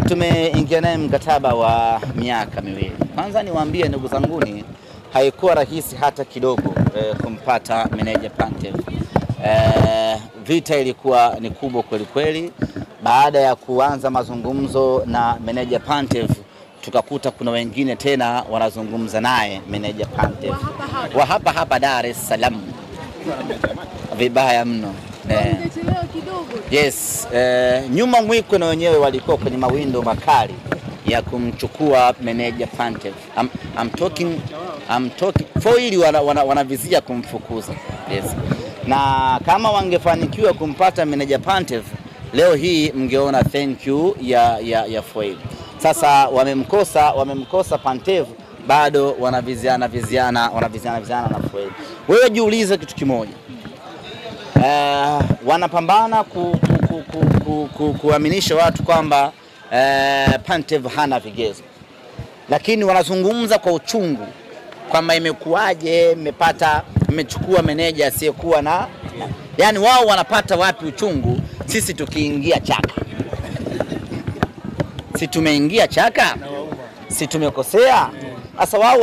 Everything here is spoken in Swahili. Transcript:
Tumeingia naye mkataba wa miaka miwili. Kwanza niwaambie ndugu zanguni, haikuwa rahisi hata kidogo kumpata meneja Pantev. Vita ilikuwa ni kubwa kweli kweli. Baada ya kuanza mazungumzo na meneja Pantev, tukakuta kuna wengine tena wanazungumza naye meneja Pantev wa hapa Dar es Salaam. Vibaya mno. Yes, nyuma mwiko na wenyewe walikuwa kwenye mawindo makali ya kumchukua meneja Pantev. I'm talking foili wanavizia kumfukuza. Yes. Na kama wangefanikiwa kumpata meneja Pantev, leo hii mngeona thank you ya foili. Sasa wamemkosa Pantev, bado wanaviziana na foili. Wewe jiulize kitu kimoja. Wanapambana kuaminisha watu kwamba Pantev hana vigezo, lakini wanazungumza kwa uchungu kwamba imekuwaje mmechukua meneja asiyekuwa na, yani wao wanapata wapi uchungu? Sisi tukiingia chaka, si tumeingia chaka, si tumekosea? Sasa wao